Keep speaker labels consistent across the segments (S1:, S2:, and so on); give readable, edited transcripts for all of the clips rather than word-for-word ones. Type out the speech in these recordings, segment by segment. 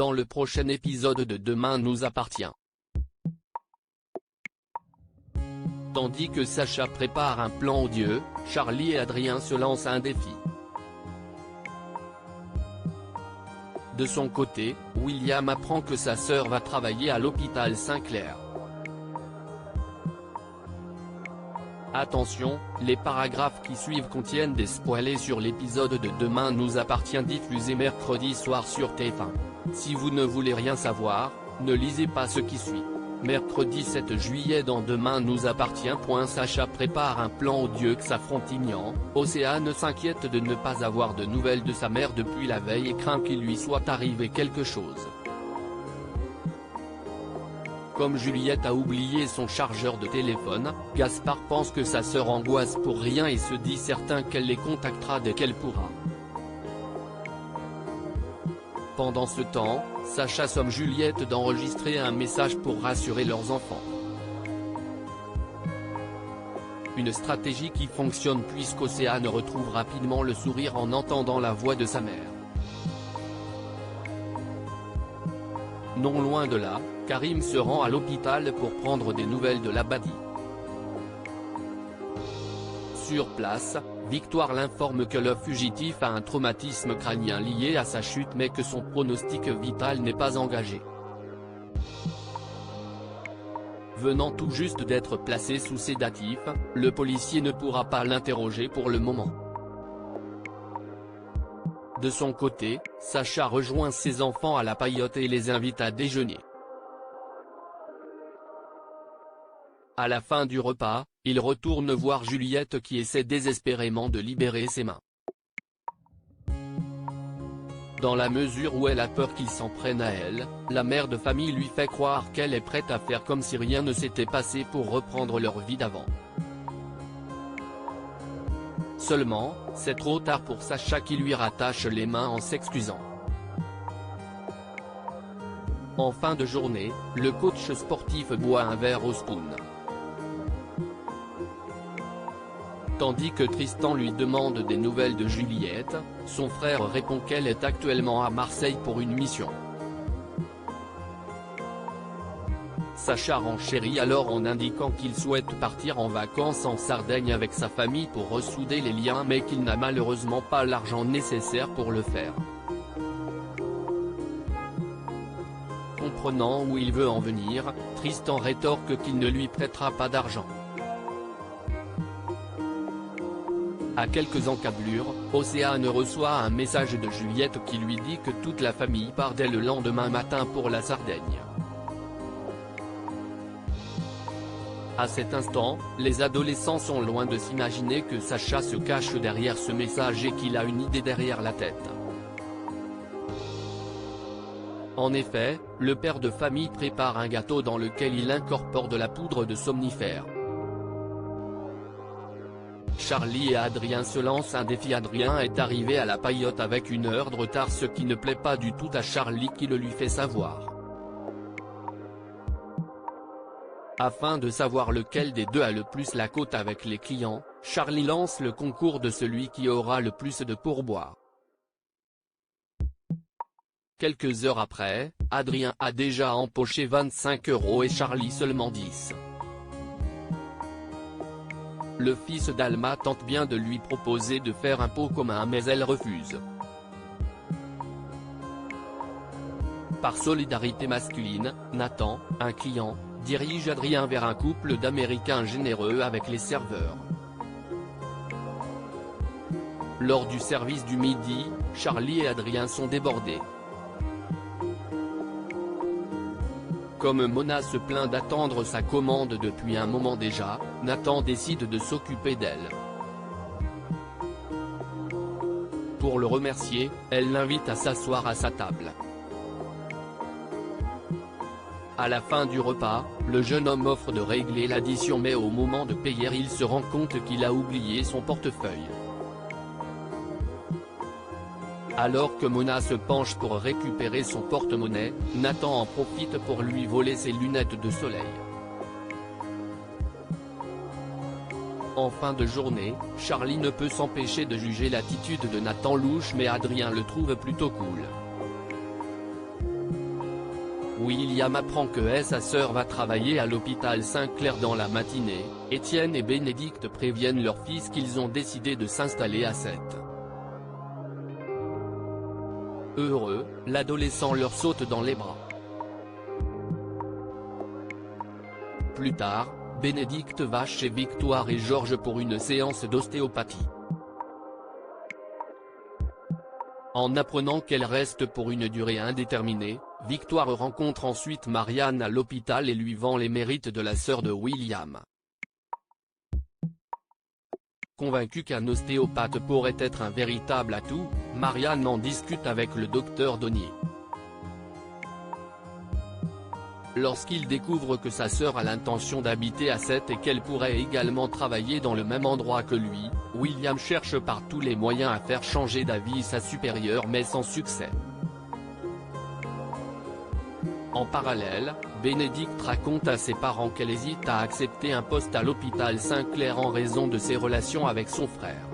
S1: dans le prochain épisode de Demain nous appartient. Tandis que Sacha prépare un plan odieux, Charlie et Adrien se lancent un défi. De son côté, William apprend que sa sœur va travailler à l'hôpital Saint-Clair. Attention, les paragraphes qui suivent contiennent des spoilers sur l'épisode de Demain nous appartient diffusé mercredi soir sur TF1. Si vous ne voulez rien savoir, ne lisez pas ce qui suit. Mercredi 7 juillet dans Demain nous appartient. Sacha prépare un plan odieux que Frontignan. Océane s'inquiète de ne pas avoir de nouvelles de sa mère depuis la veille et craint qu'il lui soit arrivé quelque chose. Comme Juliette a oublié son chargeur de téléphone, Gaspard pense que sa sœur angoisse pour rien et se dit certain qu'elle les contactera dès qu'elle pourra. Pendant ce temps, Sacha somme Juliette d'enregistrer un message pour rassurer leurs enfants. Une stratégie qui fonctionne puisqu'Océane retrouve rapidement le sourire en entendant la voix de sa mère. Non loin de là, Karim se rend à l'hôpital pour prendre des nouvelles de l'Abadi. Sur place, Victoire l'informe que le fugitif a un traumatisme crânien lié à sa chute mais que son pronostic vital n'est pas engagé. Venant tout juste d'être placé sous sédatif, le policier ne pourra pas l'interroger pour le moment. De son côté, Sacha rejoint ses enfants à la Paillote et les invite à déjeuner. À la fin du repas, il retourne voir Juliette qui essaie désespérément de libérer ses mains. Dans la mesure où elle a peur qu'il s'en prenne à elle, la mère de famille lui fait croire qu'elle est prête à faire comme si rien ne s'était passé pour reprendre leur vie d'avant. Seulement, c'est trop tard pour Sacha qui lui rattache les mains en s'excusant. En fin de journée, le coach sportif boit un verre au spoon. Tandis que Tristan lui demande des nouvelles de Juliette, son frère répond qu'elle est actuellement à Marseille pour une mission. Sacha renchérit alors en indiquant qu'il souhaite partir en vacances en Sardaigne avec sa famille pour ressouder les liens mais qu'il n'a malheureusement pas l'argent nécessaire pour le faire. Comprenant où il veut en venir, Tristan rétorque qu'il ne lui prêtera pas d'argent. À quelques encablures, Océane reçoit un message de Juliette qui lui dit que toute la famille part dès le lendemain matin pour la Sardaigne. À cet instant, les adolescents sont loin de s'imaginer que Sacha se cache derrière ce message et qu'il a une idée derrière la tête. En effet, le père de famille prépare un gâteau dans lequel il incorpore de la poudre de somnifère. Charlie et Adrien se lancent un défi. Adrien est arrivé à la Paillote avec une heure de retard, ce qui ne plaît pas du tout à Charlie qui le lui fait savoir. Afin de savoir lequel des deux a le plus la cote avec les clients, Charlie lance le concours de celui qui aura le plus de pourboire. Quelques heures après, Adrien a déjà empoché 25 € et Charlie seulement 10. Le fils d'Alma tente bien de lui proposer de faire un pot commun mais elle refuse. Par solidarité masculine, Nathan, un client, dirige Adrien vers un couple d'Américains généreux avec les serveurs. Lors du service du midi, Charlie et Adrien sont débordés. Comme Mona se plaint d'attendre sa commande depuis un moment déjà, Nathan décide de s'occuper d'elle. Pour le remercier, elle l'invite à s'asseoir à sa table. À la fin du repas, le jeune homme offre de régler l'addition mais au moment de payer il se rend compte qu'il a oublié son portefeuille. Alors que Mona se penche pour récupérer son porte-monnaie, Nathan en profite pour lui voler ses lunettes de soleil. En fin de journée, Charlie ne peut s'empêcher de juger l'attitude de Nathan louche mais Adrien le trouve plutôt cool. William apprend que sa sœur va travailler à l'hôpital Saint-Clair dans la matinée. Étienne et Bénédicte préviennent leur fils qu'ils ont décidé de s'installer à 7. Heureux, l'adolescent leur saute dans les bras. Plus tard, Bénédicte va chez Victoire et Georges pour une séance d'ostéopathie. En apprenant qu'elle reste pour une durée indéterminée, Victoire rencontre ensuite Marianne à l'hôpital et lui vend les mérites de la sœur de William. Convaincue qu'un ostéopathe pourrait être un véritable atout, Marianne en discute avec le docteur Donnier. Lorsqu'il découvre que sa sœur a l'intention d'habiter à 7 et qu'elle pourrait également travailler dans le même endroit que lui, William cherche par tous les moyens à faire changer d'avis sa supérieure mais sans succès. En parallèle, Bénédicte raconte à ses parents qu'elle hésite à accepter un poste à l'hôpital Saint-Clair en raison de ses relations avec son frère.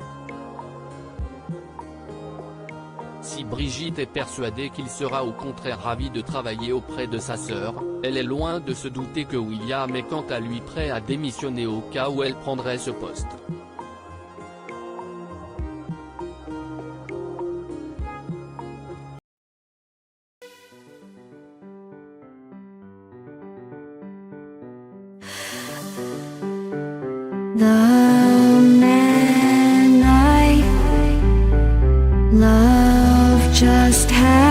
S1: Si Brigitte est persuadée qu'il sera au contraire ravi de travailler auprès de sa sœur, elle est loin de se douter que William est quant à lui prêt à démissionner au cas où elle prendrait ce poste.
S2: The man I love just had